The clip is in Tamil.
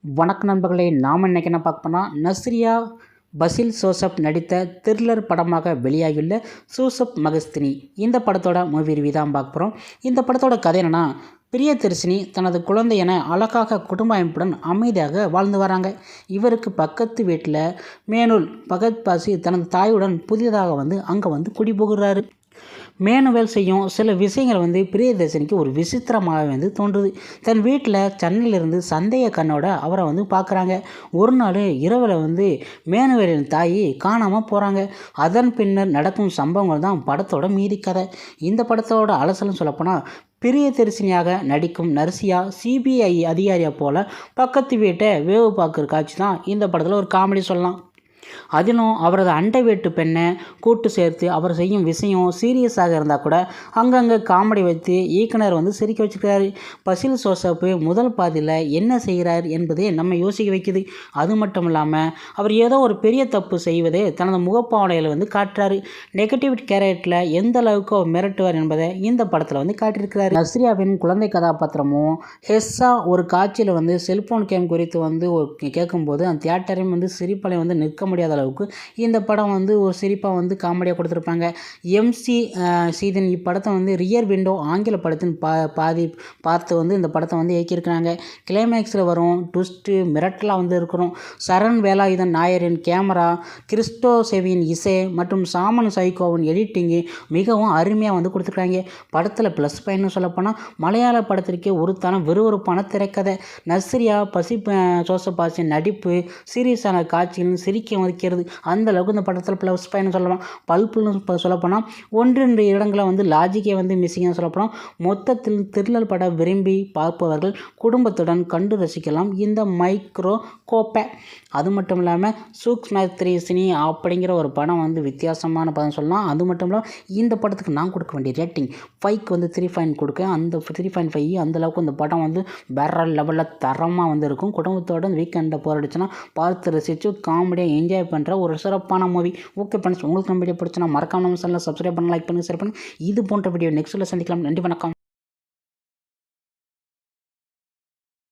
வணக்க நண்பர்களே, நாம் இன்றைக்கி என்ன பார்க்க போனால் நஸ்ரியா பசில் ஜோசப் நடித்த த்ரில்லர் படமாக வெளியாகியுள்ள சூசப் மகஸ்தினி இந்த படத்தோட மூவி ரிவ்யூ தான் பார்க்க போகிறோம். இந்த படத்தோட கதை என்னென்னா, பிரியதர்ஷினி தனது குழந்தையென அழகாக குடும்ப அமைப்புடன் அமைதியாக வாழ்ந்து வராங்க. இவருக்கு பக்கத்து வீட்டில் மேனுல் பகத் பாசி தனது தாயுடன் புதிதாக அங்கே குடிபுகுறாரு. மேனுவேல் செய்யும் சில விஷயங்கள் பிரியதர்ஷினிக்கு ஒரு விசித்திரமாக தோன்றுது. தன் வீட்டில் சென்னையிலிருந்து சந்தேக கண்ணோட அவரை பார்க்குறாங்க. ஒரு நாள் இரவில் மேனுவேலின் தாய் காணாமல் போகிறாங்க. அதன் பின்னர் நடக்கும் சம்பவங்கள் தான் படத்தோட மீதி கதை. இந்த படத்தோட அலசலும் சொல்லப்போனால், பிரியதர்ஷினியாக நடிக்கும் நர்சியா சிபிஐ அதிகாரியை போல் பக்கத்து வீட்டை வேவு பார்க்குற காட்சி தான் இந்த படத்தில் ஒரு காமெடி சொல்லலாம். அதிலும் அவரது அண்டை வீட்டு பெண்ணை கூட்டு சேர்த்து அவர் செய்யும் விஷயம் சீரியஸாக இருந்தால் கூட அங்கங்கே காமெடி வைத்து இயக்குனர் சிரிக்க வச்சுக்கிறாரு. பசில் ஜோசப் முதல் பாதியில் என்ன செய்கிறார் என்பதே நம்ம யோசிக்க வைக்குது. அது மட்டும் இல்லாமல் அவர் ஏதோ ஒரு பெரிய தப்பு செய்வதே தனது முகப்பாவனையில் காட்டுறாரு. நெகட்டிவ் கேரக்டரில் எந்த அளவுக்கு அவர் மிரட்டுவார் என்பதை இந்த படத்தில் காட்டியிருக்கிறார். நஸ்ரியாவின் குழந்தை கதாபாத்திரமும் ஹெஸ்ஸா ஒரு காட்சியில் செல்போன் கேம் குறித்து கேட்கும்போது அந்த தியேட்டரையும் சிரிப்பலை நிற்க முடியாத அளவுக்கு இந்த படம் ஒரு சிரிப்பாக காமெடியாக கொடுத்துருப்பாங்க. எம்சி சீதன் இப்படத்தை ரியர் விண்டோ ஆங்கில படத்தின் பாதி பார்த்து இந்த படத்தை இயக்கியிருக்கிறாங்க. கிளைமேக்ஸில் வரும் ட்விஸ்ட்டு மிரட்டலாக இருக்கிறோம். சரண் வேலாயுதன் நாயரின் கேமரா, கிறிஸ்டோ செவியின் இசை மற்றும் சாமன் சைக்கோவின் எடிட்டிங்கு மிகவும் அருமையாக கொடுத்துருக்காங்க. படத்தில் ப்ளஸ் பாயிண்ட்னு சொல்லப்போனால், மலையாள படத்திற்கே ஒருத்தான விறுவிறுப்பான திரைக்கதை. நஸ்ரியா ஜோசப் பாசின் நடிப்பு, சீரியஸான காட்சிகள் சிரிக்க வைக்கிறது. அந்த அளவுக்கு இந்த படத்தில் ப்ளஸ் பாயிண்ட் சொல்லலாம். பல்புன்னு சொல்லப்போனால் 1-2 இடங்களை லாஜிக்கே மிஸ்ஸிங்னு சொல்லப்போனால், மொத்தத்தில் த்ரில்லர் படம் விரும்பி பார்ப்பவர்கள் குடும்பத்துடன் கண்டு ரசிக்கலாம் இந்த மைக்ரோ கோப்பை. அது மட்டும் இல்லாமல் சூக்ஷ்மத்ரிசினி அப்படிங்கிற ஒரு படம் வித்தியாசமான படம் சொல்லலாம். அது மட்டும் இல்லாமல் இந்த படத்துக்கு நான் கொடுக்க வேண்டிய ரேட்டிங் 5க்கு 3 கொடுக்க. அந்த 3.5 அந்தளவுக்கு இந்த படம் வேற லெவலில் தரமாக இருக்கும். குடும்பத்தோட வீக்கெண்டில் போராடிச்சுன்னா பார்த்து ரசித்து காமெடியாக என்ஜாய் பண்ணுற ஒரு சிறப்பான மூவி. ஓகே ஃப்ரெண்ட்ஸ், உங்களுக்கு நம்ம வீடியோ பிடிச்சினா மறக்காம நம்ம சேனலை சப்ஸ்கிரைப் பண்ணி லைக் பண்ணி ஷேர் பண்ணி இது போன்ற வீடியோ நெக்ஸ்ட்டில் சந்திக்கலாம். நன்றி, வணக்கம்.